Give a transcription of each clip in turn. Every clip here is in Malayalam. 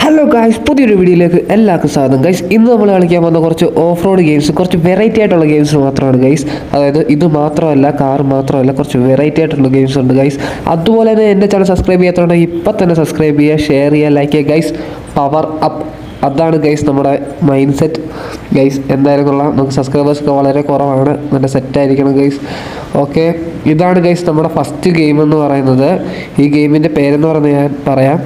ഹലോ ഗായ്സ്, പുതിയൊരു വീഡിയോയിലേക്ക് എല്ലാവർക്കും സ്വാഗതം ഗൈസ്. ഇന്ന് നമ്മൾ കളിക്കാൻ പോകുന്ന കുറച്ച് ഓഫ് റോഡ് ഗെയിംസ്, കുറച്ച് വെറൈറ്റി ആയിട്ടുള്ള ഗെയിംസ് മാത്രമാണ് ഗൈസ്. അതായത് ഇത് മാത്രമല്ല, കാർ മാത്രമല്ല, കുറച്ച് വെറൈറ്റി ആയിട്ടുള്ള ഗെയിംസ് ഉണ്ട് ഗൈസ്. അതുപോലെ തന്നെ എൻ്റെ ചാനൽ സബ്സ്ക്രൈബ് ചെയ്യാത്തതുകൊണ്ട് ഇപ്പം തന്നെ സബ്സ്ക്രൈബ് ചെയ്യുക, ഷെയർ ചെയ്യുക, ലൈക്ക് ചെയ്യുക ഗൈസ്. പവർ അപ്പ്, അതാണ് ഗൈസ് നമ്മുടെ മൈൻഡ് സെറ്റ് ഗൈസ്. എന്തായാലും കൊള്ളാം, നമുക്ക് സബ്സ്ക്രൈബേഴ്സൊക്കെ വളരെ കുറവാണ്, നല്ല സെറ്റായിരിക്കണം ഗൈസ്. ഓക്കെ, ഇതാണ് ഗൈസ് നമ്മുടെ ഫസ്റ്റ് ഗെയിം എന്ന് പറയുന്നത്. ഈ ഗെയിമിൻ്റെ പേരെന്ന് പറഞ്ഞ് ഞാൻ പറയാം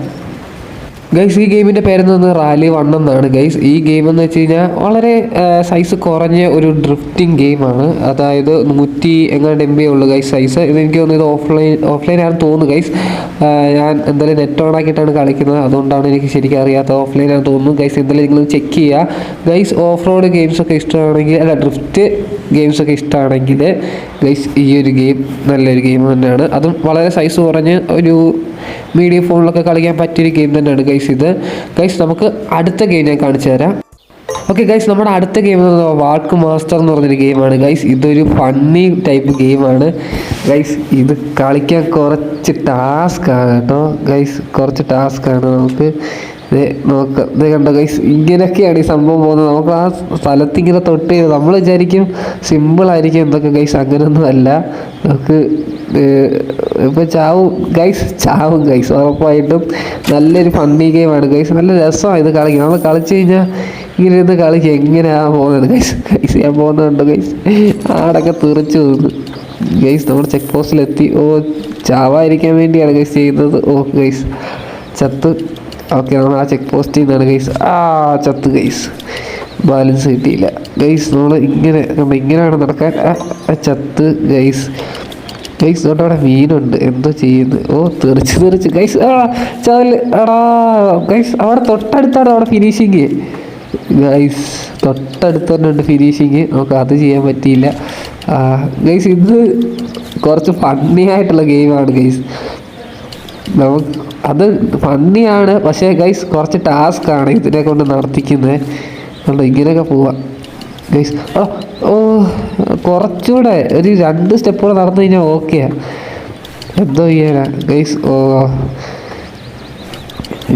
ഗൈസ്. ഈ ഗെയിമിൻ്റെ പേരെന്ന് റാലി 1 എന്നാണ് ഗൈസ്. ഈ ഗെയിം എന്ന് വെച്ച് കഴിഞ്ഞാൽ വളരെ സൈസ് കുറഞ്ഞ ഒരു ഡ്രിഫ്റ്റിംഗ് ഗെയിമാണ്. അതായത് 100 എങ്ങാണ്ട് MB ഉള്ളു ഗൈസ് സൈസ്. ഇതെനിക്ക് തോന്നുന്നു ഇത് ഓഫ്ലൈനാണെന്ന് തോന്നുന്നു ഗൈസ്. ഞാൻ എന്തായാലും നെറ്റ് ഓൺ ആക്കിയിട്ടാണ് കളിക്കുന്നത്, അതുകൊണ്ടാണ് എനിക്ക് ശരിക്കും അറിയാത്തത്. ഓഫ്ലൈനാണെന്ന് തോന്നുന്നു ഗൈസ്. എന്തായാലും നിങ്ങൾ ചെക്ക് ചെയ്യുക ഗൈസ്. ഓഫ് റോഡ് ഗെയിംസൊക്കെ ഇഷ്ടമാണെങ്കിൽ, അല്ല ഡ്രിഫ്റ്റ് ഗെയിംസൊക്കെ ഇഷ്ടമാണെങ്കിൽ ഗൈസ് ഈ ഒരു ഗെയിം നല്ലൊരു ഗെയിം തന്നെയാണ്. അതും വളരെ സൈസ് കുറഞ്ഞ് ഒരു മീഡിയം ഫോണിലൊക്കെ കളിക്കാൻ പറ്റിയൊരു ഗെയിം തന്നെയാണ് ഗൈസ് ഇത്. ഗൈസ് നമുക്ക് അടുത്ത ഗെയിം ഞാൻ കാണിച്ചു തരാം. ഓക്കെ ഗൈസ്, നമ്മുടെ അടുത്ത ഗെയിം എന്ന് പറഞ്ഞാൽ വാൾക്ക് മാസ്റ്റർ എന്ന് പറഞ്ഞൊരു ഗെയിമാണ് ഗൈസ്. ഇതൊരു ഫണ്ണി ടൈപ്പ് ഗെയിമാണ് ഗൈസ്. ഇത് കളിക്കാൻ കുറച്ച് ടാസ്ക്കാണ് കേട്ടോ ഗൈസ്, കുറച്ച് ടാസ്ക്കാണ്. നമുക്ക് ഇത് കണ്ടോ ഗൈസ്, ഇങ്ങനെയൊക്കെയാണ് ഈ സംഭവം പോകുന്നത്. നമുക്ക് ആ സ്ഥലത്ത് ഇങ്ങനെ തൊട്ട് നമ്മൾ വിചാരിക്കും സിമ്പിളായിരിക്കും എന്തൊക്കെ ഗൈസ്, അങ്ങനെയൊന്നും അല്ല. നമുക്ക് ഇപ്പോൾ ചാവും ഗൈസ് ഉറപ്പായിട്ടും. നല്ലൊരു ഫണ്ണി ഗെയിമാണ് ഗൈസ്, നല്ല രസമാണ് ഇത് കളിക്കുക. നമ്മൾ കളിച്ച് കഴിഞ്ഞാൽ ഇങ്ങനെ ഇരുന്ന് കളിക്കുക. എങ്ങനെയാണ് പോകുന്നത് ഗൈസ് ഞാൻ പോകുന്നുണ്ട് ഗൈസ്, ആടൊക്കെ തെറിച്ച് പോകുന്നു ഗൈസ്. നമ്മൾ ചെക്ക് പോസ്റ്റിലെത്തി. ചാവാതിരിക്കാൻ വേണ്ടിയാണ് ഗൈസ് ചെയ്യുന്നത്. ഗൈസ് ചത്ത്. ഓക്കെ, നമ്മൾ ആ ചെക്ക് പോസ്റ്റിൽ നിന്നാണ് ഗൈസ്. ചത്ത് ഗൈസ്, ബാലൻസ് കിട്ടിയില്ല ഗൈസ്. നമ്മൾ ഇങ്ങനെയാണ് നടക്കാൻ. ചത്ത് ഗൈസ്. തൊട്ട് അവിടെ മീനുണ്ട്, എന്തോ ചെയ്യുന്നത്. തെറിച്ച് ഗൈസ്. ചാവല് ഗൈസ്. അവിടെ തൊട്ടടുത്താണ് അവിടെ ഫിനിഷിങ് ഗൈസ്, തൊട്ടടുത്ത് തന്നെ ഉണ്ട് ഫിനിഷിങ്. നമുക്ക് അത് ചെയ്യാൻ പറ്റിയില്ല ഗൈസ്. ഇത് കുറച്ച് ഫണ്ണി ആയിട്ടുള്ള ഗെയിമാണ് ഗൈസ്. അത് ഫണ്ണിയാണ്, പക്ഷേ ഗൈസ് കുറച്ച് ടാസ്ക്കാണ് ഇതിനെ കൊണ്ട് നടത്തിക്കുന്നത്. അതുകൊണ്ട് ഇങ്ങനെയൊക്കെ പോവാം ഗൈസ്. കുറച്ചുകൂടെ ഒരു 2 സ്റ്റെപ്പ് കൂടെ നടന്നു കഴിഞ്ഞാൽ ഓക്കെയാണ്. എന്തോ ചെയ്യാനാ ഗൈസ്.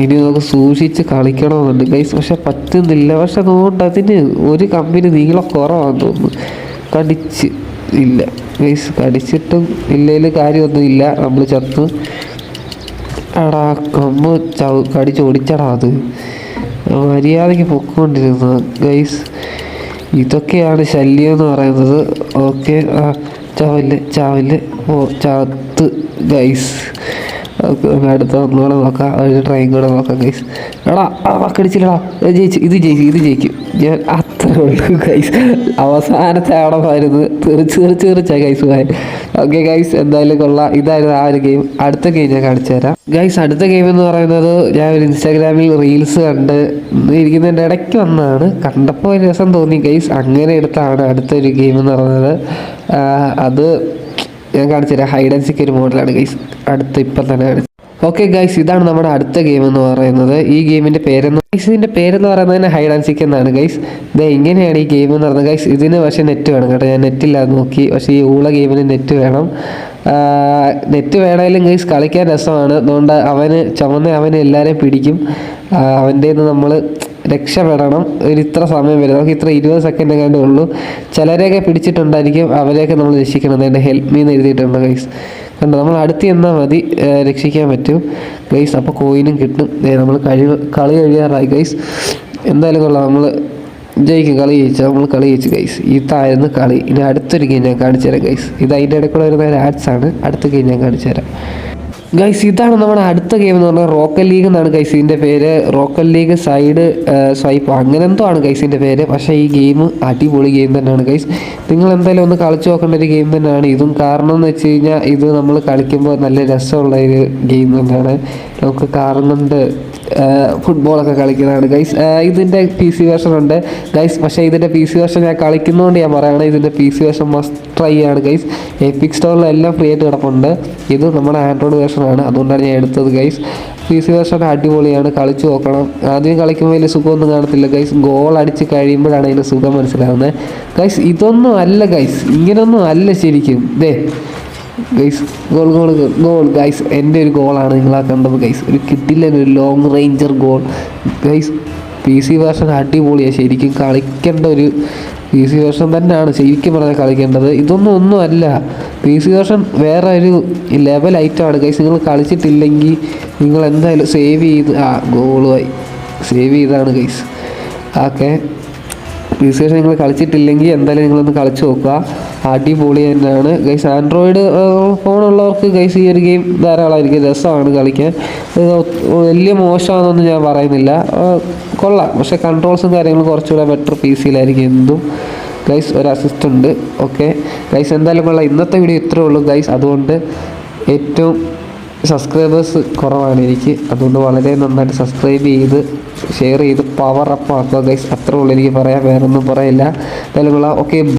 ഇനി നമുക്ക് സൂക്ഷിച്ച് കളിക്കണമെന്നുണ്ട് ഗൈസ്, പക്ഷെ പറ്റുന്നില്ല. പക്ഷെ അതുകൊണ്ട് അതിന് ഒരു കമ്പനി നീളം കുറവാണെന്ന് തോന്നുന്നു. കടിച്ച് ഇല്ല ഗൈസ്, കടിച്ചിട്ടും ഇല്ലെങ്കിൽ കാര്യമൊന്നുമില്ല. നമ്മൾ ചത്തു. കൊമ്പ് കടിച്ച് ഓടിച്ചടാ. അത് മര്യാദയ്ക്ക് പൊക്കോണ്ടിരുന്നത് ഗൈസ്. ഇതൊക്കെയാണ് ശല്യം എന്ന് പറയുന്നത്. ഓക്കെ, ചാവല് ചാത്ത് ഗൈസ്. അടുത്ത ഒന്നുകൂടെ നോക്കാം, ഒരു ട്രെയിൻ കൂടെ നോക്കാം ഗൈസ്. കടിച്ചില്ലടാ. ഇത് ജയിക്കും ഞാൻ. അത്രേ ഉള്ളൂ ഗൈസ്. അവസാനത്തെ ആടമായിരുന്നു. തെറിച്ചാ ഗൈസ് പോയി. ഓക്കെ ഗൈസ്, എന്തായാലും കൊള്ളാം. ഇതായിരുന്നു ആ ഒരു ഗെയിം. അടുത്ത ഗെയിം ഞാൻ കാണിച്ചു തരാം ഗൈസ്. അടുത്ത ഗെയിം എന്ന് പറയുന്നത് ഞാൻ ഒരു ഇൻസ്റ്റാഗ്രാമിൽ റീൽസ് കണ്ട് ഇരിക്കുന്നതിൻ്റെ ഇടയ്ക്ക് വന്നതാണ്. കണ്ടപ്പോൾ ഒരു രസം തോന്നി ഗൈസ്, അങ്ങനെ എടുത്താണ് അടുത്തൊരു ഗെയിം എന്ന് പറയുന്നത്. അത് ഞാൻ കാണിച്ചു തരാം. ഹൈഡ് ആൻഡ് സീക്ക് ഒരു മോഡലാണ് ഗൈസ്. ഇപ്പം തന്നെ കാണിച്ചു. ഓക്കെ ഗൈസ്, ഇതാണ് നമ്മുടെ അടുത്ത ഗെയിം എന്ന് പറയുന്നത്. ഈ ഗെയിമിൻ്റെ ഇതിൻ്റെ പേരെന്ന് പറയുന്നത് തന്നെ ഹൈഡ് ആൻഡ് സീക്ക് എന്നാണ് ഗൈസ്. ഇങ്ങനെയാണ് ഈ ഗെയിം എന്ന് പറയുന്നത് ഗൈസ്. ഇതിന് പക്ഷേ നെറ്റ് വേണം കേട്ടോ. ഞാൻ നെറ്റില്ലാതെ നോക്കി, പക്ഷേ ഈ ഗെയിമിന് നെറ്റ് വേണം. നെറ്റ് വേണമെങ്കിലും ഗൈസ് കളിക്കാൻ രസമാണ്. അതുകൊണ്ട് അവന് എല്ലാവരെയും പിടിക്കും. അവൻ്റെ നിന്ന് നമ്മൾ രക്ഷപ്പെടണം. ഇത്ര സമയം വരും. നമുക്ക് ഇത്ര 20 സെക്കൻഡ് എങ്ങാണ്ടേ ഉള്ളൂ. ചിലരെയൊക്കെ പിടിച്ചിട്ടുണ്ടായിരിക്കും, അവരെയൊക്കെ നമ്മൾ രക്ഷിക്കണം. അതിൻ്റെ ഹെൽപ്പ് മീ എന്ന് എഴുതിയിട്ടുണ്ട് ഗൈസ്. കണ്ടോ, നമ്മൾ അടുത്ത് ചെന്നാൽ മതി, രക്ഷിക്കാൻ പറ്റും ഗൈസ്. അപ്പോൾ കോയിനും കിട്ടും. നമ്മൾ കളി കഴിയാറായി ഗൈസ്. എന്തായാലും കൊള്ളാം, നമ്മൾ ജയിക്കും. കളി ജയിച്ചു ഗൈസ്. ഇതായിരുന്നു കളി. ഇനി അടുത്തൊരു ഗെയിം ഞാൻ കാണിച്ചു തരാം ഗൈസ്. ഇത് അതിൻ്റെ ഇടയ്ക്കൂടെ വരുന്ന ഒരു ആഡ്സാണ്. അടുത്ത ഗെയിം ഞാൻ കാണിച്ചു തരാം ഗൈസ്. ഇതാണ് നമ്മുടെ അടുത്ത ഗെയിം എന്ന് പറഞ്ഞാൽ റോക്കറ്റ് ലീഗ് എന്നാണ് ഗൈസ് ഇതിൻ്റെ പേര്. റോക്കറ്റ് ലീഗ് സൈഡ് സ്വൈപ്പ് അങ്ങനെ എന്തോ ആണ് ഗൈസിൻ്റെ പേര്. പക്ഷേ ഈ ഗെയിം അടിപൊളി ഗെയിം തന്നെയാണ് ഗൈസ്. നിങ്ങൾ എന്തായാലും ഒന്ന് കളിച്ചു നോക്കേണ്ട ഒരു ഗെയിം തന്നെയാണ് ഇതും. കാരണം എന്ന് വെച്ച് കഴിഞ്ഞാൽ ഇത് നമ്മൾ കളിക്കുമ്പോൾ നല്ല രസമുള്ള ഒരു ഗെയിം തന്നെയാണ്. നമുക്ക് കാറും കൊണ്ട് ഫുട്ബോളൊക്കെ കളിക്കുന്നതാണ് ഗൈസ്. ഇതിൻ്റെ PC വേർഷൻ ഉണ്ട് ഗൈസ്. പക്ഷേ ഇതിൻ്റെ PC വേർഷൻ ഞാൻ കളിക്കുന്നതുകൊണ്ട് ഞാൻ പറയുകയാണ്, ഇതിൻ്റെ PC വേർഷൻ മസ്റ്റ് ട്രൈ ആണ് ഗൈസ്. എപ്പിക് സ്റ്റോറിൽ എല്ലാം ഫ്രീ ആയിട്ട് കിടപ്പുണ്ട്. ഇത് നമ്മുടെ ആൻഡ്രോയിഡ് വേർഷനാണ്, അതുകൊണ്ടാണ് ഞാൻ എടുത്തത് ഗൈസ്. PC വേർഷൻ അടിപൊളിയാണ്, കളിച്ചു നോക്കണം. ആദ്യം കളിക്കുമ്പോൾ വലിയ സുഖമൊന്നും കാണത്തില്ല ഗൈസ്. ഗോൾ അടിച്ച് കഴിയുമ്പോഴാണ് അതിൻ്റെ സുഖം മനസ്സിലാവുന്നത് ഗൈസ്. ഇതൊന്നും അല്ല ഗൈസ്, ഇങ്ങനൊന്നും അല്ല ശരിക്കും. Guys goal goal goal guys, എൻ്റെ ഒരു ഗോളാണ് നിങ്ങളാ കണ്ടത് ഗൈസ്. ഒരു കിട്ടില്ല, ഒരു long ranger goal guys. PC version അടിപൊളിയാണ്, ശരിക്കും കളിക്കേണ്ട ഒരു PC വേർഷൻ തന്നെയാണ് ശരിക്കും പറഞ്ഞാൽ കളിക്കേണ്ടത്. ഒന്നും അല്ല, PC വേർഷൻ വേറെ ഒരു ലെവൽ ഐറ്റമാണ് ഗൈസ്. നിങ്ങൾ കളിച്ചിട്ടില്ലെങ്കിൽ നിങ്ങൾ എന്തായാലും സേവ് ചെയ്ത് ഗോളുമായി സേവ് ചെയ്താണ് ഗൈസ്. ഓക്കെ, PC വേർഷൻ നിങ്ങൾ കളിച്ചിട്ടില്ലെങ്കിൽ എന്തായാലും നിങ്ങളൊന്ന് കളിച്ച് നോക്കുക, അടിപൊളി തന്നെയാണ് ഗൈസ്. ആൻഡ്രോയിഡ് ഫോണുള്ളവർക്ക് ഗൈസ് ഈ ഒരു ഗെയിം ധാരാളമായിരിക്കും, രസമാണ് കളിക്കാൻ. വലിയ മോശമാണെന്നൊന്നും ഞാൻ പറയുന്നില്ല, കൊള്ളാം. പക്ഷേ കൺട്രോൾസും കാര്യങ്ങളും കുറച്ചുകൂടെ ബെറ്റർ PC-യിലായിരിക്കും എന്തും ഗൈസ്. ഒരു അസിസ്റ്റ് ഉണ്ട്. ഓക്കെ ഗൈസ്, എന്തായാലും കൊള്ളാം. ഇന്നത്തെ വീഡിയോ ഇത്രേ ഉള്ളൂ ഗൈസ്. അതുകൊണ്ട് ഏറ്റവും സബ്സ്ക്രൈബേഴ്സ് കുറവാണ് എനിക്ക്, അതുകൊണ്ട് വളരെ നന്നായിട്ട് സബ്സ്ക്രൈബ് ചെയ്ത് ഷെയർ ചെയ്ത് പവർ അപ്പ് ആക്കുക ഗൈസ്. അത്രേ ഉള്ളൂ എനിക്ക് പറയാം, വേറൊന്നും പറയില്ല. എന്തായാലും കൊള്ളാം. ഓക്കെ.